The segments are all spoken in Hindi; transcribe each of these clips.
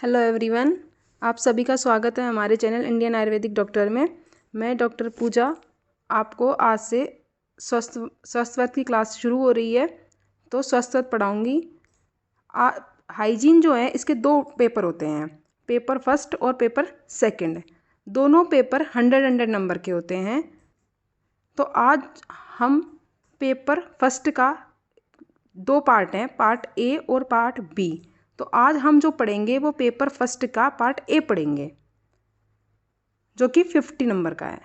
हेलो एवरीवन, आप सभी का स्वागत है हमारे चैनल इंडियन आयुर्वेदिक डॉक्टर में। मैं डॉक्टर पूजा आपको आज से स्वास्थ्य की क्लास शुरू हो रही है, तो स्वास्थ्य पढ़ाऊँगी। हाइजीन जो है इसके दो पेपर होते हैं, पेपर फर्स्ट और पेपर सेकंड। दोनों पेपर 100 नंबर के होते हैं। तो आज हम पेपर फर्स्ट का दो पार्ट हैं, पार्ट ए और पार्ट बी। तो आज हम जो पढ़ेंगे वो पेपर फर्स्ट का पार्ट ए पढ़ेंगे, जो कि 50 नंबर का है।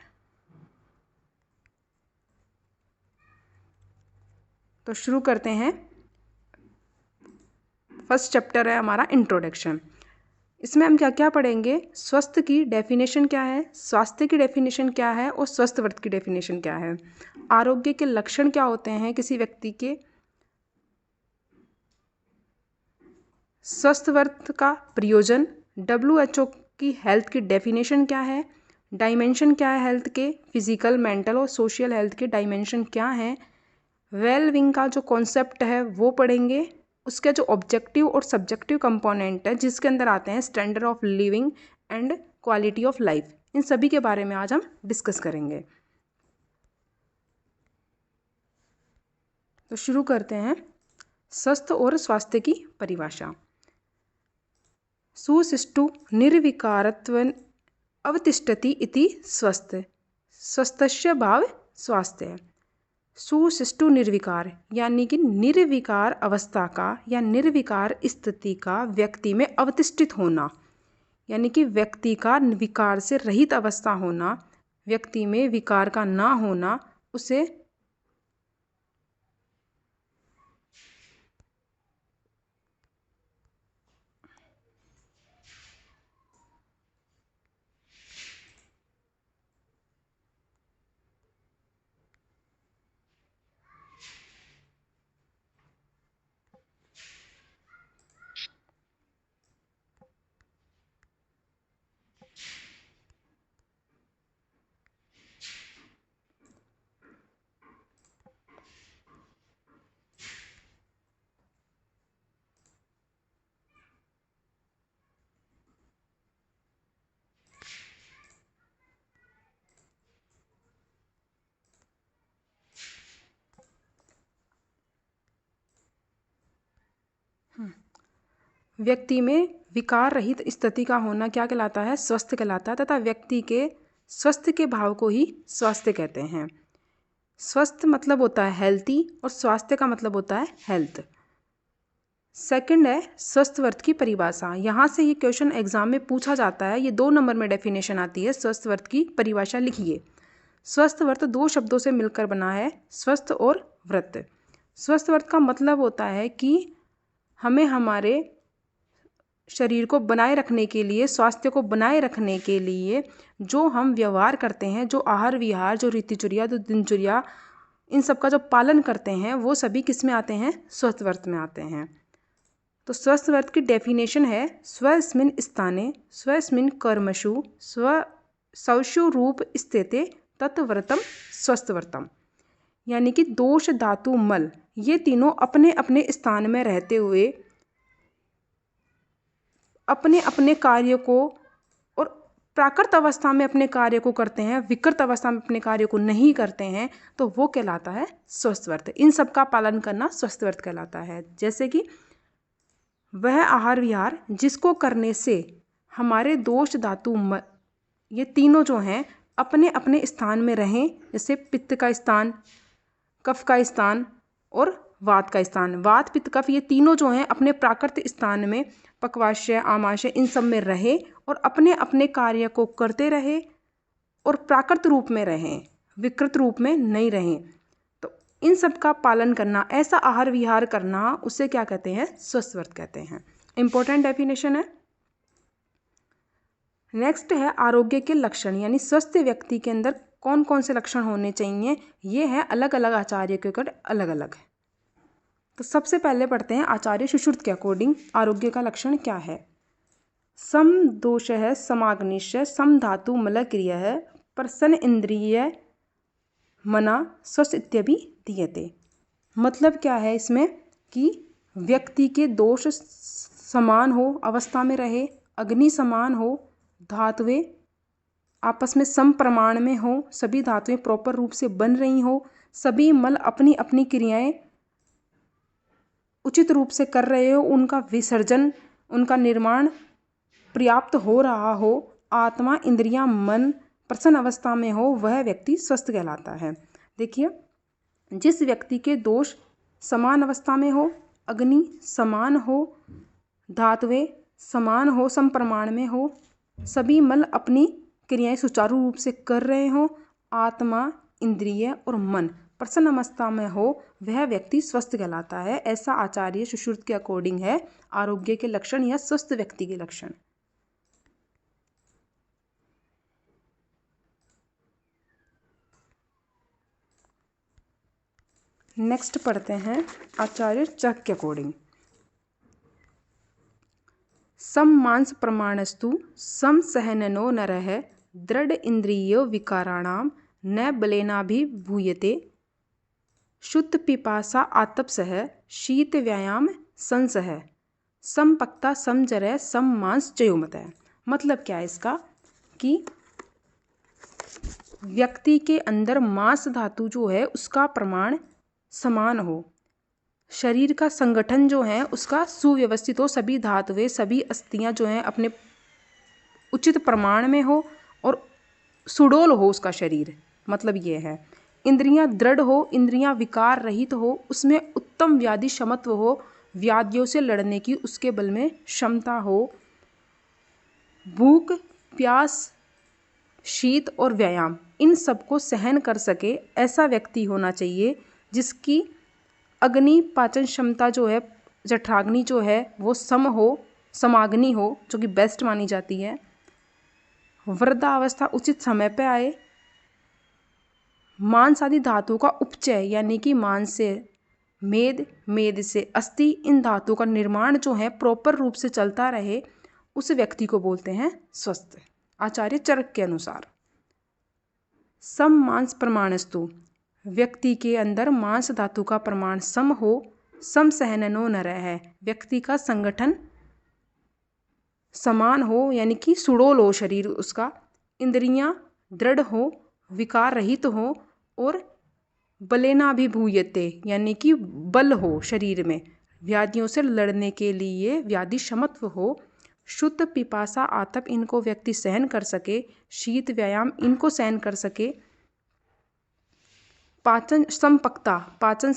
तो शुरू करते हैं। फर्स्ट चैप्टर है हमारा इंट्रोडक्शन। इसमें हम क्या क्या पढ़ेंगे? स्वस्थ की डेफिनेशन क्या है, स्वास्थ्य की डेफिनेशन क्या है और स्वस्थ वर्त की डेफिनेशन क्या है, आरोग्य के लक्षण क्या होते हैं किसी व्यक्ति के, स्वस्थ वर्त का प्रयोजन, WHO की हेल्थ की डेफिनेशन क्या है, डायमेंशन क्या है हेल्थ के, फिजिकल, मेंटल और सोशल हेल्थ के डायमेंशन क्या है, वेलबींग का जो कॉन्सेप्ट है वो पढ़ेंगे। उसके जो ऑब्जेक्टिव और सब्जेक्टिव कंपोनेंट है जिसके अंदर आते हैं standard of living and quality of life, इन सभी के बारे में आज हम डिस्कस करेंगे। तो शुरू करते हैं। स्वस्थ और स्वास्थ्य की परिभाषा। सुशिष्टु निर्विकारत्वेन अवतिष्ठति इति स्वस्थ, स्वस्थस्य भाव स्वास्थ्य। सुशिष्टु निर्विकार यानी कि निर्विकार अवस्था का या निर्विकार स्थिति का व्यक्ति में अवतिष्ठित होना, यानी कि व्यक्ति का विकार से रहित अवस्था होना, व्यक्ति में विकार का ना होना, उसे व्यक्ति में विकार रहित स्थिति का होना क्या कहलाता है? स्वस्थ कहलाता है, तथा व्यक्ति के स्वस्थ के भाव को ही स्वास्थ्य कहते हैं। स्वस्थ मतलब होता है हेल्थी और स्वास्थ्य का मतलब होता है हेल्थ। सेकंड है स्वस्थ वर्त की परिभाषा। यहाँ से ये क्वेश्चन एग्जाम में पूछा जाता है, ये 2 नंबर में डेफिनेशन आती है। स्वस्थ वर्त की परिभाषा लिखिए। स्वस्थ वर्त 2 शब्दों से मिलकर बना है, स्वस्थ और व्रत। स्वस्थ वर्त का मतलब होता है कि हमें हमारे शरीर को बनाए रखने के लिए, स्वास्थ्य को बनाए रखने के लिए जो हम व्यवहार करते हैं, जो आहार विहार, जो ऋतुचर्या, जो दिनचर्या, इन सब का जो पालन करते हैं, वो सभी किस में आते हैं? स्वस्थ वर्त में आते हैं। तो स्वस्थ वर्त की डेफिनेशन है स्वस्मिन् स्थाने स्वस्मिन् कर्मसु स्वशु रूप स्थिते तत्व्रतम स्वस्थ वर्तम। यानी कि दोष, धातु, मल ये तीनों अपने अपने स्थान में रहते हुए अपने अपने कार्य को और प्राकृत अवस्था में अपने कार्य को करते हैं, विकृत अवस्था में अपने कार्य को नहीं करते हैं, तो वो कहलाता है स्वस्थ वर्त। इन सब का पालन करना स्वस्थ वर्त कहलाता है। जैसे कि वह आहार विहार जिसको करने से हमारे दोष, धातु, ये तीनों जो हैं अपने अपने स्थान में रहें, जैसे पित्त का स्थान, कफ का स्थान और वात का स्थान। वात, पित्त, कफ ये तीनों जो हैं अपने प्राकृतिक स्थान में, पक्वाशय, आमाशय, इन सब में रहे और अपने अपने कार्य को करते रहे और प्राकृत रूप में रहें, विकृत रूप में नहीं रहें। तो इन सब का पालन करना, ऐसा आहार विहार करना, उसे क्या कहते हैं? स्वस्थ वर्त कहते हैं। इंपॉर्टेंट डेफिनेशन है। नेक्स्ट है आरोग्य के लक्षण, यानी स्वस्थ व्यक्ति के अंदर कौन कौन से लक्षण होने चाहिए। ये है अलग अलग आचार्य के ऊपर अलग अलग है। तो सबसे पहले पढ़ते हैं आचार्य सुश्रुत के अकॉर्डिंग आरोग्य का लक्षण क्या है। सम दोष है, समाग्निश, सम धातु मल क्रिय है, प्रसन्न इंद्रिय मना स्वस्थ इत्यभि दीयते। मतलब क्या है इसमें कि व्यक्ति के दोष समान हो, अवस्था में रहे, अग्नि समान हो, धातुएं आपस में सम प्रमाण में हो, सभी धातुएं प्रॉपर रूप से बन रही हो, सभी मल अपनी अपनी क्रियाएं उचित रूप से कर रहे हो, उनका विसर्जन, उनका निर्माण पर्याप्त हो रहा हो, आत्मा इंद्रियां मन प्रसन्न अवस्था में हो, वह व्यक्ति स्वस्थ कहलाता है। देखिए, जिस व्यक्ति के दोष समान अवस्था में हो, अग्नि समान हो, धातुएं समान हो, सम प्रमाण में हो, सभी मल अपनी क्रियाएं सुचारू रूप से कर रहे हो, आत्मा इंद्रिय और मन प्रसन्न अवस्था में हो, वह व्यक्ति स्वस्थ कहलाता है। ऐसा आचार्य सुश्रुत के अकॉर्डिंग है आरोग्य के लक्षण या स्वस्थ व्यक्ति के लक्षण। नेक्स्ट पढ़ते हैं आचार्य चक के अकॉर्डिंग। सम मांस प्रमाणस्तु सम सहननो नरः दृढ़ इंद्रियो विकाराणाम न बलेनाभिभूयते शुद्ध पिपासा आतपसः शीत व्यायाम संसह समपक्ता समजरः सम मांस चयोमतः। मतलब क्या है इसका कि व्यक्ति के अंदर मांस धातु जो है उसका प्रमाण समान हो, शरीर का संगठन जो है उसका सुव्यवस्थित हो, सभी धातुएं सभी अस्थियां जो हैं अपने उचित प्रमाण में हो और सुडौल हो उसका शरीर। मतलब ये है इंद्रियां दृढ़ हो, इंद्रियां विकार रहित हो, उसमें उत्तम व्याधि क्षमत्व हो, व्याधियों से लड़ने की उसके बल में क्षमता हो, भूख प्यास शीत और व्यायाम इन सबको सहन कर सके, ऐसा व्यक्ति होना चाहिए जिसकी अग्नि पाचन क्षमता जो है, जठराग्नि जो है वो सम हो, समाग्नि हो, जो कि बेस्ट मानी जाती है, वृद्धावस्था उचित समय पे आए, मांस आदि धातुओं का उपचय यानी कि मांस से मेद, मेद से अस्थि, इन धातुओं का निर्माण जो है प्रॉपर रूप से चलता रहे, उस व्यक्ति को बोलते हैं स्वस्थ। आचार्य चरक के अनुसार सम मांस प्रमाणस्तु, व्यक्ति के अंदर मांस धातु का प्रमाण सम हो, सम सहननो नरः है, व्यक्ति का संगठन समान हो यानी कि सुडौल हो शरीर उसका, इंद्रियां दृढ़ हो, विकार रहित हो और बलेनाभिभूयते यानी कि बल हो शरीर में, व्याधियों से लड़ने के लिए व्याधि क्षमत्व हो, शुद्ध पिपासा आतप इनको व्यक्ति सहन कर सके, शीत व्यायाम इनको सहन कर सके, पाचन संपक्ता पाचन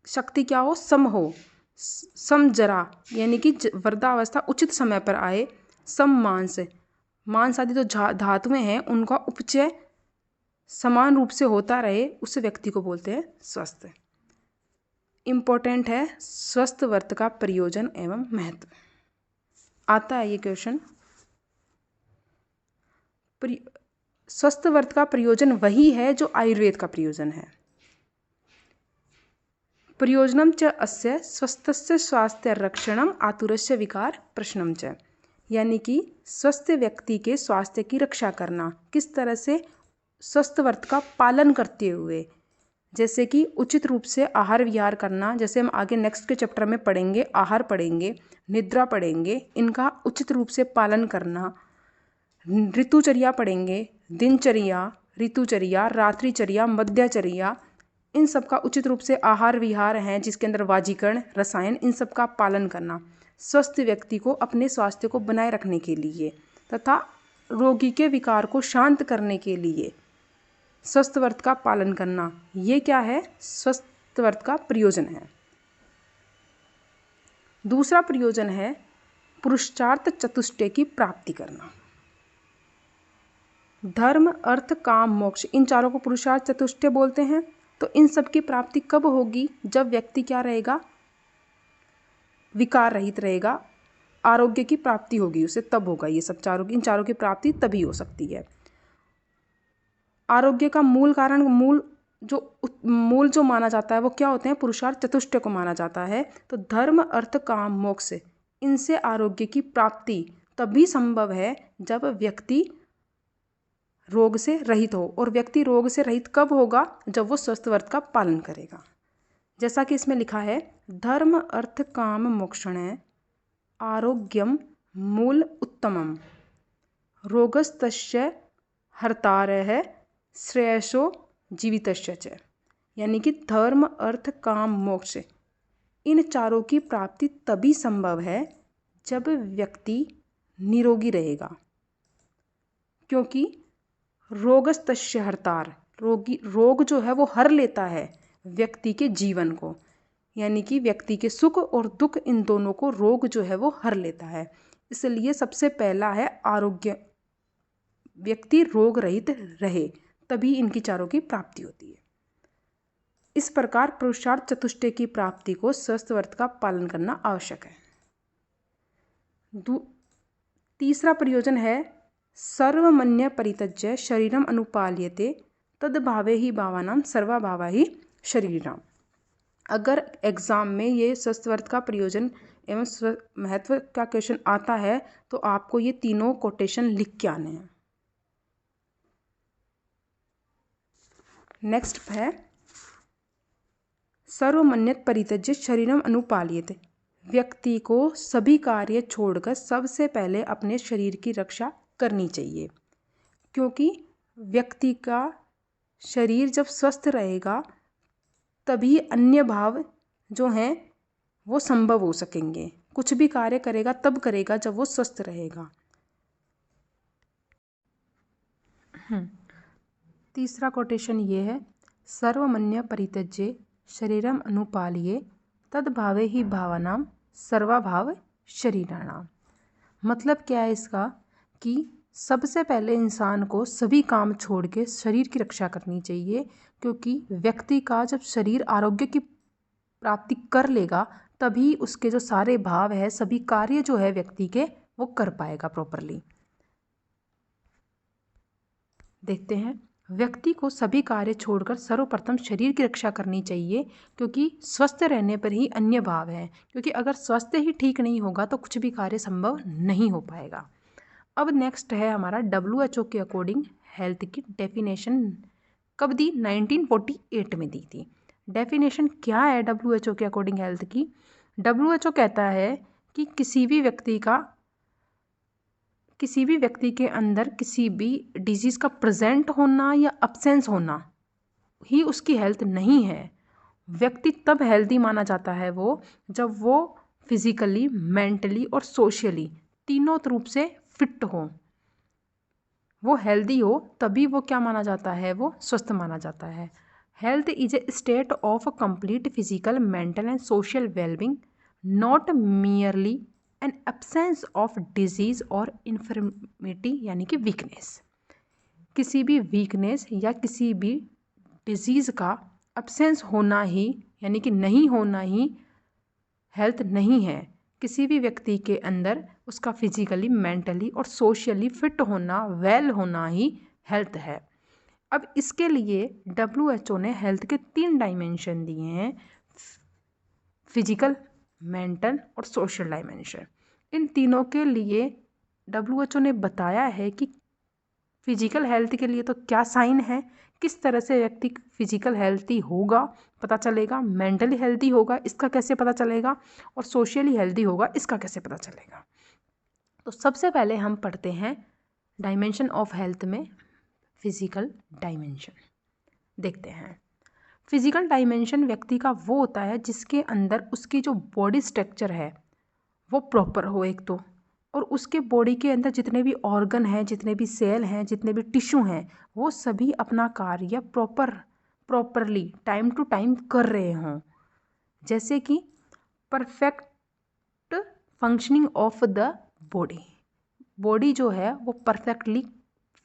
शक्ति क्या हो, सम हो, समजरा यानी कि वृद्धावस्था उचित समय पर आए, सम मांस, मांस आदि जो धातुएं हैं उनका उपचय समान रूप से होता रहे, उस व्यक्ति को बोलते हैं स्वस्थ। इम्पोर्टेंट है स्वस्थ वर्त का प्रयोजन एवं महत्व। आता है ये क्वेश्चन। स्वस्थ वर्त का प्रयोजन वही है जो आयुर्वेद का प्रयोजन है। प्रयोजनम च अस्य स्वस्थस्य स्वास्थ्य रक्षणम आतुरस्य विकार प्रश्नम च, यानी कि स्वस्थ व्यक्ति के स्वास्थ्य की रक्षा करना किस तरह से, स्वस्थ वर्त का पालन करते हुए, जैसे कि उचित रूप से आहार विहार करना, जैसे हम आगे नेक्स्ट के चैप्टर में पढ़ेंगे, आहार पढ़ेंगे, निद्रा पढ़ेंगे, इनका उचित रूप से पालन करना, ऋतुचर्या पढ़ेंगे, दिनचर्या, ऋतुचर्या, रात्रिचर्या, मध्यचर्या, इन सब का उचित रूप से आहार विहार हैं जिसके अंदर वाजीकरण, रसायन, इन सब का पालन करना स्वस्थ व्यक्ति को अपने स्वास्थ्य को बनाए रखने के लिए तथा रोगी के विकार को शांत करने के लिए स्वस्थ वर्त का पालन करना, ये क्या है, स्वस्थ वर्त का प्रयोजन है। दूसरा प्रयोजन है पुरुषार्थ चतुष्टय की प्राप्ति करना। धर्म अर्थ काम मोक्ष, इन चारों को पुरुषार्थ चतुष्टय बोलते हैं। तो इन सब की प्राप्ति कब होगी, जब व्यक्ति क्या रहेगा, विकार रहित रहेगा, आरोग्य की प्राप्ति होगी उसे, तब होगा ये सब चारों, इन चारों की प्राप्ति तभी हो सकती है। आरोग्य का मूल कारण, मूल जो माना जाता है वो क्या होते हैं, पुरुषार्थ चतुष्टय को माना जाता है। तो धर्म अर्थ काम मोक्ष, इनसे आरोग्य की प्राप्ति तभी संभव है जब व्यक्ति रोग से रहित हो, और व्यक्ति रोग से रहित कब होगा, जब वो स्वस्थ वर्त का पालन करेगा। जैसा कि इसमें लिखा है, धर्म अर्थ काम मोक्षण आरोग्यम मूल उत्तमम रोगस्तस्य हर्तारः श्रेयसो जीवितस्य च। यानी कि धर्म अर्थ काम मोक्ष, इन चारों की प्राप्ति तभी संभव है जब व्यक्ति निरोगी रहेगा, क्योंकि रोगस्तस्य हर्तार, रोग जो है वो हर लेता है व्यक्ति के जीवन को। यानी कि व्यक्ति के सुख और दुख इन दोनों को रोग जो है वो हर लेता है। इसलिए सबसे पहला है आरोग्य, व्यक्ति रोग रहित रहे, तभी इनकी चारों की प्राप्ति होती है। इस प्रकार पुरुषार्थ चतुष्टय की प्राप्ति को स्वस्थ व्रत का पालन करना आवश्यक है। तीसरा प्रयोजन है सर्वमन्य परित्यज्य शरीरम अनुपाल्यते तद्भावे ही भावानाम सर्वभावा ही शरीराम। अगर एग्जाम में ये स्वस्थ व्रत का प्रयोजन एवं महत्व का क्वेश्चन आता है तो आपको ये तीनों कोटेशन लिख के आने हैं। नेक्स्ट है सर्वमन्यत परित्यज्य शरीरम अनुपाल्यते। व्यक्ति को सभी कार्य छोड़कर सबसे पहले अपने शरीर की रक्षा करनी चाहिए, क्योंकि व्यक्ति का शरीर जब स्वस्थ रहेगा तभी अन्य भाव जो हैं वो संभव हो सकेंगे। कुछ भी कार्य करेगा तब करेगा जब वो स्वस्थ रहेगा। तीसरा कोटेशन ये है सर्वमन्य परित्यज्य शरीरम अनुपाल्ये तद्भावे ही भावनाम सर्वभाव शरीराणाम। मतलब क्या है इसका कि सबसे पहले इंसान को सभी काम छोड़ के शरीर की रक्षा करनी चाहिए, क्योंकि व्यक्ति का जब शरीर आरोग्य की प्राप्ति कर लेगा तभी उसके जो सारे भाव है, सभी कार्य जो है व्यक्ति के, वो कर पाएगा प्रॉपरली। देखते हैं, व्यक्ति को सभी कार्य छोड़कर सर्वप्रथम शरीर की रक्षा करनी चाहिए, क्योंकि स्वस्थ रहने पर ही अन्य भाव है। क्योंकि अगर स्वास्थ्य ही ठीक नहीं होगा तो कुछ भी कार्य संभव नहीं हो पाएगा। अब नेक्स्ट है हमारा WHO के अकॉर्डिंग हेल्थ की डेफिनेशन कब दी? 1948 में दी थी। डेफिनेशन क्या है WHO के अकॉर्डिंग हेल्थ की? WHO कहता है कि किसी भी व्यक्ति के अंदर किसी भी डिजीज़ का प्रेजेंट होना या अब्सेंस होना ही उसकी हेल्थ नहीं है। व्यक्ति तब हेल्दी माना जाता है वो जब वो फिजिकली, मेंटली और सोशली तीनों रूप से फिट हो, वो हेल्दी हो, तभी वो क्या माना जाता है? वो स्वस्थ माना जाता है। Health is a state of complete physical, mental and social wellbeing, not merely an absence of disease और इन्फर्मिटी, यानी कि वीकनेस। किसी भी वीकनेस या किसी भी डिजीज़ का एब्सेंस होना ही, यानी कि नहीं होना ही हेल्थ नहीं है। किसी भी व्यक्ति के अंदर उसका फिजिकली, मेंटली और सोशली फिट होना, वेल होना ही हेल्थ है। अब इसके लिए WHO ने हेल्थ के 3 डायमेंशन दिए हैं, फिजिकल, मेंटल और सोशल डायमेंशन। इन तीनों के लिए WHO ने बताया है कि फिजिकल हेल्थ के लिए तो क्या साइन है, किस तरह से व्यक्ति फिजिकल हेल्थी होगा पता चलेगा, मेंटली हेल्थी होगा इसका कैसे पता चलेगा, और सोशली हेल्थी होगा इसका कैसे पता चलेगा। तो सबसे पहले हम पढ़ते हैं डायमेंशन ऑफ हेल्थ में फिजिकल डायमेंशन। देखते हैं, फिजिकल डायमेंशन व्यक्ति का वो होता है जिसके अंदर उसकी जो बॉडी स्ट्रक्चर है वो प्रॉपर हो एक तो, और उसके बॉडी के अंदर जितने भी ऑर्गन हैं, जितने भी सेल हैं, जितने भी टिश्यू हैं, वो सभी अपना कार्य प्रॉपरली टाइम टू टाइम कर रहे हों। जैसे कि perfect functioning of the body जो है वो परफेक्टली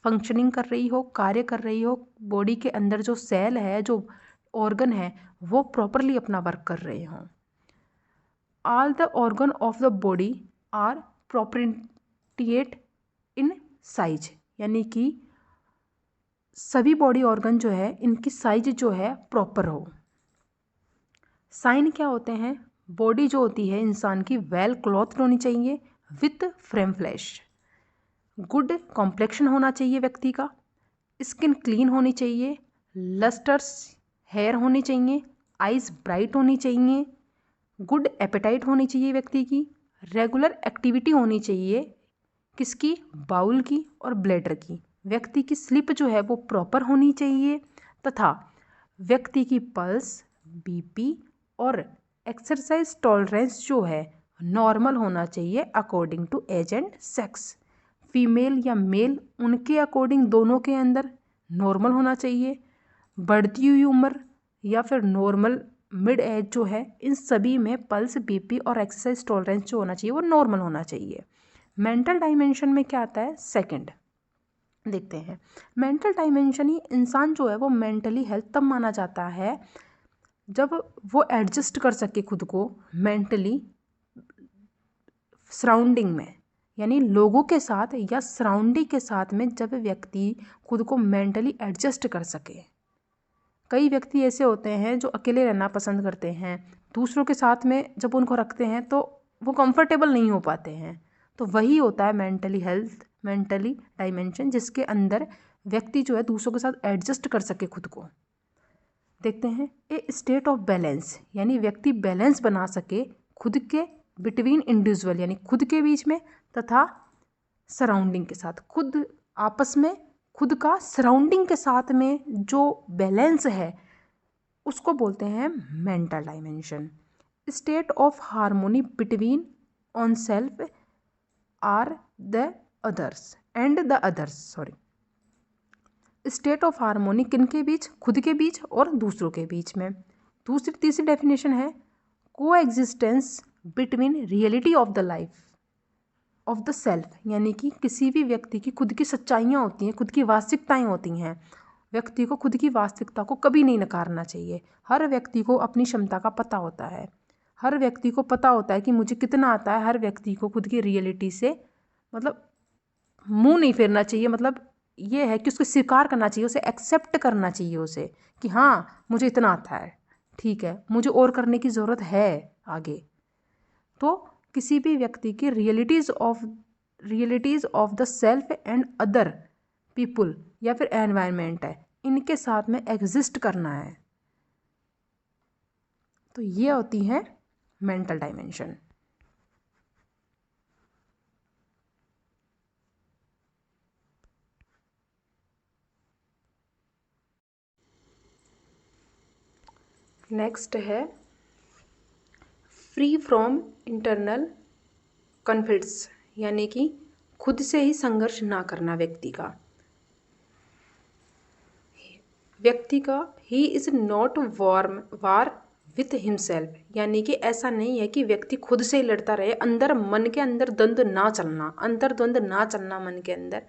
फंक्शनिंग कर रही हो, कार्य कर रही हो, बॉडी के अंदर जो सेल है, जो ऑर्गन है, वो प्रॉपरली अपना वर्क कर रहे हों। All the organ of the body are proportionate in size, यानी कि सभी बॉडी ऑर्गन जो है इनकी साइज जो है प्रॉपर हो। साइन क्या होते हैं? बॉडी जो होती है इंसान की वेल क्लॉथ्ड होनी चाहिए with frame flash, good complexion होना चाहिए व्यक्ति का, स्किन क्लीन होनी चाहिए, लस्टर्स हेयर होनी चाहिए, आइज़ ब्राइट होनी चाहिए, गुड एपेटाइट होनी चाहिए व्यक्ति की, रेगुलर एक्टिविटी होनी चाहिए किसकी, बाउल की और ब्लैडर की। व्यक्ति की स्लीप जो है वो प्रॉपर होनी चाहिए तथा व्यक्ति की पल्स, बीपी और एक्सरसाइज टॉलरेंस जो है नॉर्मल होना चाहिए according to age and sex. Female या मेल उनके अकॉर्डिंग दोनों के अंदर नॉर्मल होना चाहिए। बढ़ती हुई उम्र या फिर नॉर्मल मिड एज जो है, इन सभी में पल्स, बीपी और एक्सरसाइज टॉलरेंस जो होना चाहिए वो नॉर्मल होना चाहिए। मेंटल डायमेंशन में क्या आता है, सेकंड देखते हैं। मेंटल डायमेंशन ही इंसान जो है वो मेंटली हेल्थ तब माना जाता है जब वो एडजस्ट कर सके खुद को मेंटली सराउंडिंग में, यानी लोगों के साथ या सराउंडिंग के साथ में जब व्यक्ति खुद को मेंटली एडजस्ट कर सके। कई व्यक्ति ऐसे होते हैं जो अकेले रहना पसंद करते हैं, दूसरों के साथ में जब उनको रखते हैं तो वो कंफर्टेबल नहीं हो पाते हैं। तो वही होता है मेंटली हेल्थ, मेंटली डायमेंशन, जिसके अंदर व्यक्ति जो है दूसरों के साथ एडजस्ट कर सके खुद को। देखते हैं ए स्टेट ऑफ बैलेंस, यानी व्यक्ति बैलेंस बना सके खुद के बिटवीन इंडिविजुअल, यानी खुद के बीच में तथा सराउंडिंग के साथ, खुद आपस में, खुद का सराउंडिंग के साथ में जो बैलेंस है उसको बोलते हैं mental dimension. State of harmony between oneself or the others and the others, sorry. State of harmony किन के बीच, खुद के बीच और दूसरों के बीच में। तीसरी डेफिनेशन है को existence between reality of the life of the self, यानी कि किसी भी व्यक्ति की खुद की सच्चाइयाँ होती हैं, खुद की वास्तविकताएं होती हैं। व्यक्ति को खुद की वास्तविकता को कभी नहीं नकारना चाहिए। हर व्यक्ति को अपनी क्षमता का पता होता है, हर व्यक्ति को पता होता है कि मुझे कितना आता है। हर व्यक्ति को खुद की रियलिटी से मतलब मुंह नहीं फेरना चाहिए, मतलब ये है कि उसको स्वीकार करना चाहिए, उसे एक्सेप्ट करना चाहिए उसे, कि हाँ मुझे इतना आता है, ठीक है, मुझे और करने की ज़रूरत है आगे। तो किसी भी व्यक्ति की realities of the self and other people या फिर एनवायरनमेंट है, इनके साथ में एग्जिस्ट करना है। तो ये होती है मेंटल डायमेंशन। नेक्स्ट है फ्री फ्रॉम इंटरनल कॉन्फ्लिक्ट्स, यानी कि खुद से ही संघर्ष ना करना व्यक्ति का he is not war with himself, यानी कि ऐसा नहीं है कि व्यक्ति खुद से ही लड़ता रहे, अंदर मन के अंदर द्वंद्व ना चलना, अंतर्द्वंद ना चलना मन के अंदर।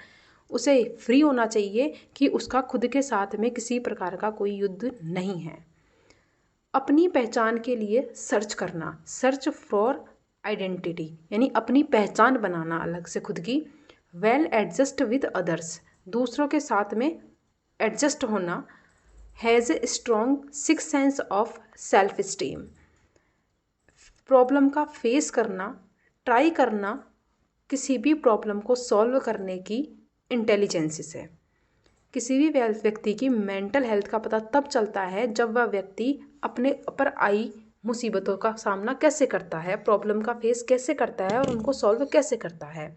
उसे फ्री होना चाहिए कि उसका खुद के साथ में किसी प्रकार का कोई युद्ध नहीं है। अपनी पहचान के लिए सर्च करना, सर्च फॉर आइडेंटिटी, यानी अपनी पहचान बनाना अलग से खुद की। वेल एडजस्ट विद अदर्स, दूसरों के साथ में एडजस्ट होना। Has a strong six sense of self esteem, problem का फेस करना, ट्राई करना किसी भी प्रॉब्लम को सॉल्व करने की इंटेलिजेंस से। किसी भी व्यक्ति की मेंटल हेल्थ का पता तब चलता है जब वह व्यक्ति अपने ऊपर आई मुसीबतों का सामना कैसे करता है, प्रॉब्लम का फेस कैसे करता है और उनको सॉल्व कैसे करता है।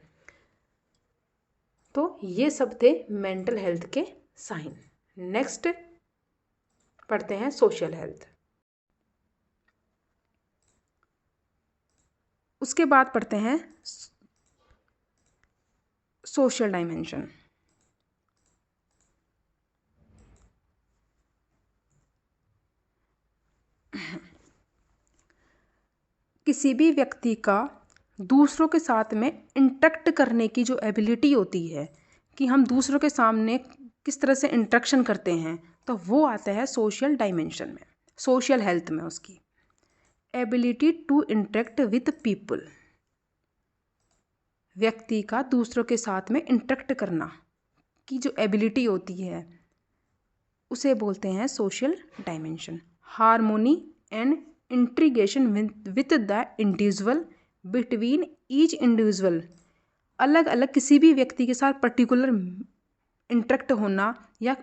तो ये सब थे मेंटल हेल्थ के साइन। नेक्स्ट पढ़ते हैं सोशल हेल्थ। उसके बाद पढ़ते हैं सोशल डायमेंशन। किसी भी व्यक्ति का दूसरों के साथ में इंटरेक्ट करने की जो एबिलिटी होती है कि हम दूसरों के सामने किस तरह से इंटरेक्शन करते हैं, तो वो आता है सोशल डायमेंशन में, सोशल हेल्थ में। उसकी ability to interact with people, व्यक्ति का दूसरों के साथ में इंटरेक्ट करना की जो एबिलिटी होती है उसे बोलते हैं social dimension. Harmony and integration with the individual between each individual, अलग अलग किसी भी व्यक्ति के साथ पर्टिकुलर इंटरेक्ट होना या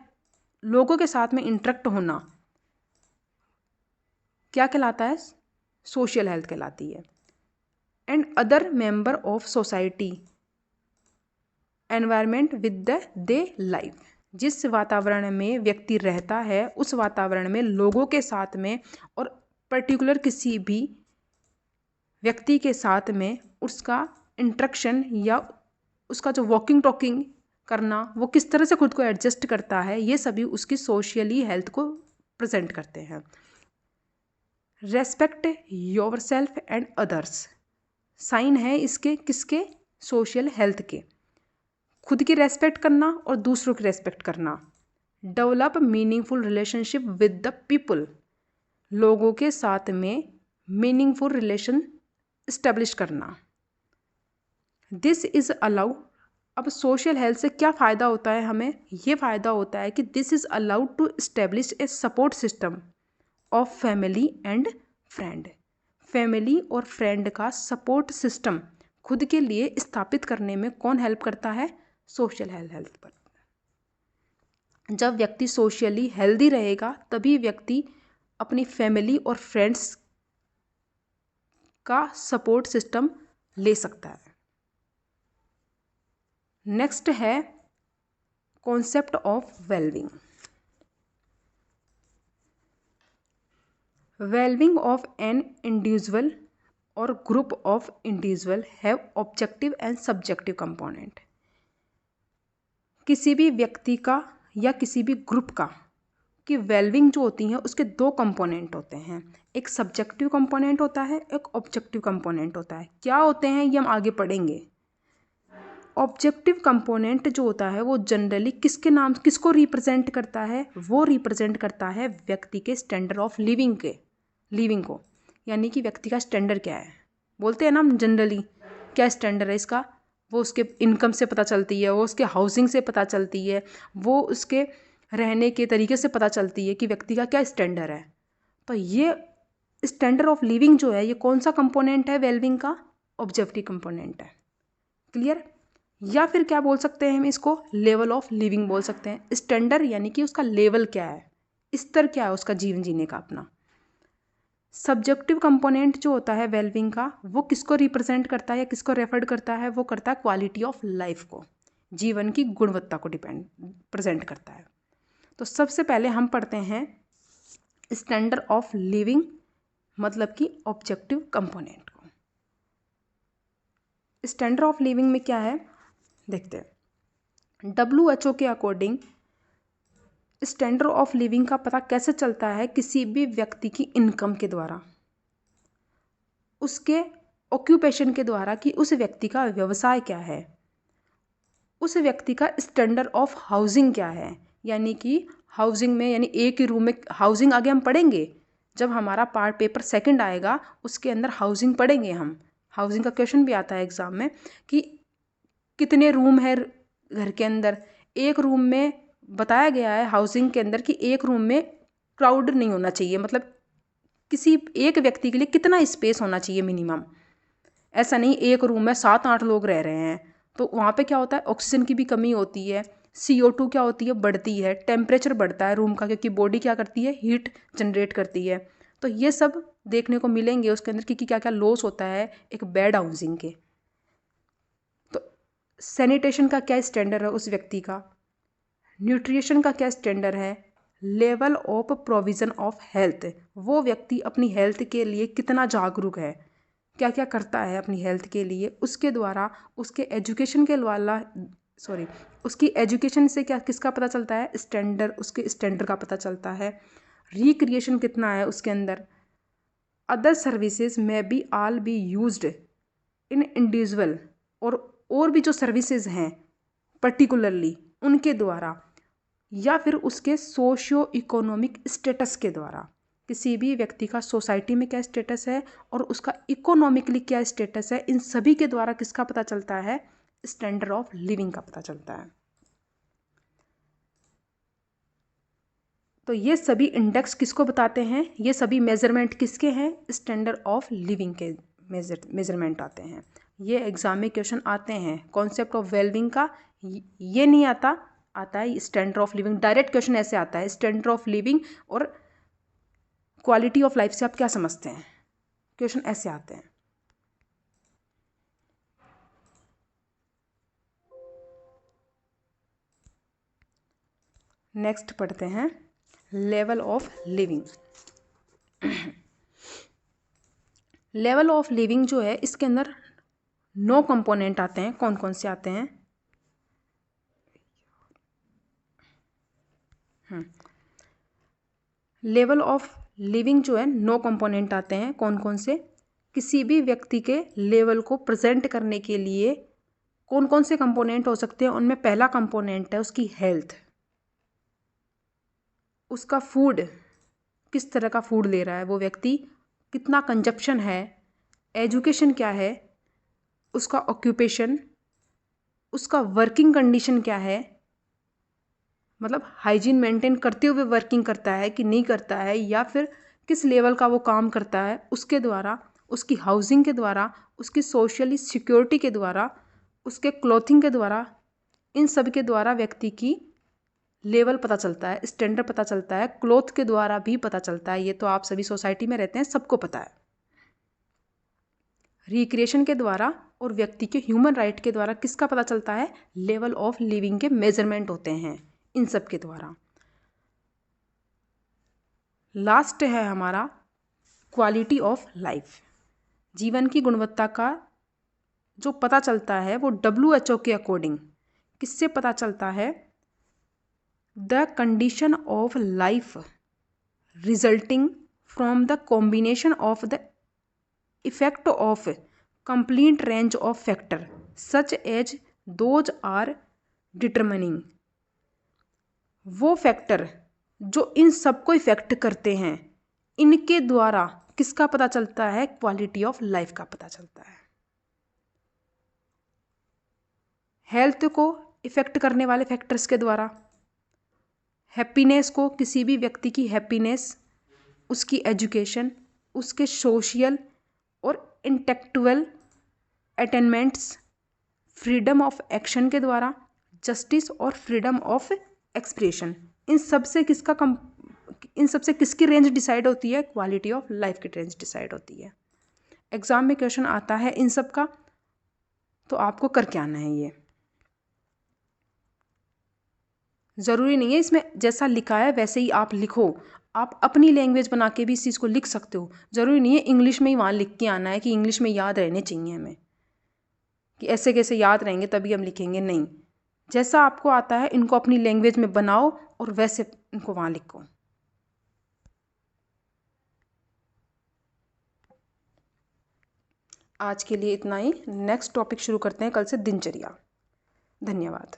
लोगों के साथ में इंटरेक्ट होना क्या कहलाता है, सोशल हेल्थ कहलाती है। And other member of society environment with the they live. जिस वातावरण में व्यक्ति रहता है उस वातावरण में लोगों के साथ में और पर्टिकुलर किसी भी व्यक्ति के साथ में उसका इंटरेक्शन या उसका जो वॉकिंग टॉकिंग करना, वो किस तरह से खुद को एडजस्ट करता है, ये सभी उसकी सोशली हेल्थ को प्रेजेंट करते हैं। Respect yourself and others sign है इसके किसके? सोशल हेल्थ के। खुद की रेस्पेक्ट करना और दूसरों की रेस्पेक्ट करना। Develop meaningful relationship with the people, लोगों के साथ में मीनिंगफुल रिलेशन इस्टेब्लिश करना। This is allowed. अब सोशल हेल्थ से क्या फ़ायदा होता है हमें? ये फ़ायदा होता है कि this is allowed to establish a support system of family and friend. Family और फ्रेंड का सपोर्ट सिस्टम खुद के लिए स्थापित करने में कौन हेल्प करता है? सोशल हेल्थ पर। जब व्यक्ति सोशली हेल्दी रहेगा तभी व्यक्ति अपनी फैमिली और फ्रेंड्स का सपोर्ट सिस्टम ले सकता है। नेक्स्ट है concept of wellbeing. Wellbeing of an individual और group of individual have objective and subjective component. किसी भी व्यक्ति का या किसी भी ग्रुप का कि वेलबींग जो होती है उसके दो कंपोनेंट होते हैं, एक सब्जेक्टिव कंपोनेंट होता है, एक ऑब्जेक्टिव कंपोनेंट होता है। क्या होते हैं ये हम आगे पढ़ेंगे। ऑब्जेक्टिव कंपोनेंट जो होता है वो जनरली किसको रिप्रेजेंट करता है? वो रिप्रेजेंट करता है व्यक्ति के स्टैंडर्ड ऑफ लिविंग को, यानी कि व्यक्ति का स्टैंडर्ड क्या है। बोलते हैं ना हम जनरली क्या स्टैंडर्ड है इसका, वो उसके इनकम से पता चलती है, वो उसके हाउसिंग से पता चलती है, वो उसके रहने के तरीके से पता चलती है कि व्यक्ति का क्या स्टैंडर्ड है। तो ये स्टैंडर्ड ऑफ लिविंग जो है ये कौन सा कंपोनेंट है वेलबींग का? ऑब्जेक्टिव कंपोनेंट है। क्लियर? या फिर क्या बोल सकते हैं हम इसको? लेवल ऑफ लिविंग बोल सकते हैं। स्टैंडर्ड यानी कि उसका लेवल क्या है, स्तर क्या है उसका जीवन जीने का अपना। सब्जेक्टिव कंपोनेंट जो होता है वेलबींग का वो किसको रिप्रेजेंट करता है या किसको रेफर करता है? वो करता है क्वालिटी ऑफ लाइफ को, जीवन की गुणवत्ता को प्रेजेंट करता है। तो सबसे पहले हम पढ़ते हैं स्टैंडर्ड ऑफ लिविंग मतलब कि ऑब्जेक्टिव कंपोनेंट को। स्टैंडर्ड ऑफ लिविंग में क्या है देखते हैं। WHO के अकॉर्डिंग स्टैंडर्ड ऑफ लिविंग का पता कैसे चलता है? किसी भी व्यक्ति की इनकम के द्वारा, उसके ऑक्यूपेशन के द्वारा कि उस व्यक्ति का व्यवसाय क्या है, उस व्यक्ति का स्टैंडर्ड ऑफ हाउसिंग क्या है। यानी कि हाउसिंग में यानी एक ही रूम में हाउसिंग आगे हम पढ़ेंगे, जब हमारा पार्ट पेपर सेकंड आएगा उसके अंदर हाउसिंग पढ़ेंगे हम। हाउसिंग का क्वेश्चन भी आता है एग्जाम में कि कितने रूम है घर के अंदर। एक रूम में बताया गया है हाउसिंग के अंदर कि एक रूम में क्राउड नहीं होना चाहिए, मतलब किसी एक व्यक्ति के लिए कितना स्पेस होना चाहिए मिनिमम। ऐसा नहीं एक रूम में 7-8 लोग रह रहे हैं तो वहाँ पे क्या होता है? ऑक्सीजन की भी कमी होती है, CO2 क्या होती है? बढ़ती है, टेम्परेचर बढ़ता है रूम का, क्योंकि बॉडी क्या करती है? हीट जनरेट करती है। तो ये सब देखने को मिलेंगे उसके अंदर कि क्या क्या लॉस होता है एक बैड हाउसिंग के। तो सैनिटेशन का क्या स्टैंडर्ड है उस व्यक्ति का, न्यूट्रिशन का क्या स्टैंडर्ड है, level of provision of health, वो व्यक्ति अपनी हेल्थ के लिए कितना जागरूक है, क्या क्या करता है अपनी हेल्थ के लिए, उसके द्वारा उसके एजुकेशन के द्वारा उसकी एजुकेशन से क्या किसका पता चलता है? स्टैंडर्ड, उसके स्टैंडर्ड का पता चलता है। रिक्रिएशन कितना है उसके अंदर। अदर सर्विसेज में be all be used in individual, और भी जो सर्विसेज हैं पर्टिकुलरली उनके द्वारा, या फिर उसके सोशियो इकोनॉमिक स्टेटस के द्वारा। किसी भी व्यक्ति का सोसाइटी में क्या स्टेटस है और उसका इकोनॉमिकली क्या स्टेटस है, इन सभी के द्वारा किसका पता चलता है? स्टैंडर्ड ऑफ लिविंग का पता चलता है। तो ये सभी इंडेक्स किसको बताते हैं? ये सभी मेजरमेंट किसके हैं? स्टैंडर्ड ऑफ लिविंग के मेजरमेंट आते हैं। ये एग्जाम में क्वेश्चन आते हैं। कॉन्सेप्ट ऑफ वेलबींग का ये नहीं आता है standard of living. Direct question ऐसे आता है स्टैंडर्ड ऑफ लिविंग और क्वालिटी ऑफ लाइफ से आप क्या समझते हैं, क्वेश्चन ऐसे आते हैं। नेक्स्ट पढ़ते हैं level of living. Level of living जो है इसके अंदर 9 कंपोनेंट आते हैं। कौन कौन से आते हैं? लेवल ऑफ लिविंग जो है 9 कंपोनेंट आते हैं। कौन कौन से? किसी भी व्यक्ति के लेवल को प्रेजेंट करने के लिए कौन कौन से कंपोनेंट हो सकते हैं? उनमें पहला कंपोनेंट है उसकी हेल्थ, उसका फूड, किस तरह का फूड ले रहा है वो व्यक्ति, कितना कंजप्शन है, एजुकेशन क्या है, उसका ऑक्यूपेशन, उसका वर्किंग कंडीशन क्या है, मतलब हाइजीन मेंटेन करते हुए वर्किंग करता है कि नहीं करता है, या फिर किस लेवल का वो काम करता है, उसके द्वारा, उसकी हाउसिंग के द्वारा, उसकी सोशली सिक्योरिटी के द्वारा, उसके क्लॉथिंग के द्वारा, इन सब के द्वारा व्यक्ति की लेवल पता चलता है, स्टैंडर्ड पता चलता है। क्लॉथ के द्वारा भी पता चलता है, ये तो आप सभी सोसाइटी में रहते हैं, सबको पता है। रिक्रिएशन के द्वारा और व्यक्ति के ह्यूमन राइट के द्वारा किसका पता चलता है? लेवल ऑफ लिविंग के मेजरमेंट होते हैं इन सब के द्वारा। लास्ट है हमारा क्वालिटी ऑफ लाइफ। जीवन की गुणवत्ता का जो पता चलता है वो WHO के अकॉर्डिंग किससे पता चलता है? The condition of life resulting from the combination of the effect of complete range of factor such as those are determining. वो फैक्टर जो इन सबको इफेक्ट करते हैं, इनके द्वारा किसका पता चलता है? क्वालिटी ऑफ लाइफ का पता चलता है। हेल्थ को इफेक्ट करने वाले फैक्टर्स के द्वारा, हैप्पीनेस को, किसी भी व्यक्ति की हैप्पीनेस, उसकी एजुकेशन, उसके सोशल और intellectual attainments, freedom of action के द्वारा, जस्टिस और फ्रीडम ऑफ एक्सप्रेशन, इन सब से किसकी रेंज डिसाइड होती है? क्वालिटी ऑफ लाइफ की रेंज डिसाइड होती है। एग्जाम में क्वेश्चन आता है इन सब का, तो आपको करके आना है। ये ज़रूरी नहीं है इसमें जैसा लिखा है वैसे ही आप लिखो, आप अपनी लैंग्वेज बना के भी इस चीज़ को लिख सकते हो। ज़रूरी नहीं है इंग्लिश में ही वहाँ लिख के आना है कि इंग्लिश में याद रहने चाहिए हमें, कि ऐसे कैसे याद रहेंगे तभी हम लिखेंगे। नहीं, जैसा आपको आता है इनको अपनी लैंग्वेज में बनाओ और वैसे इनको वहाँ लिखो। आज के लिए इतना ही। नेक्स्ट टॉपिक शुरू करते हैं कल से, दिनचर्या। धन्यवाद।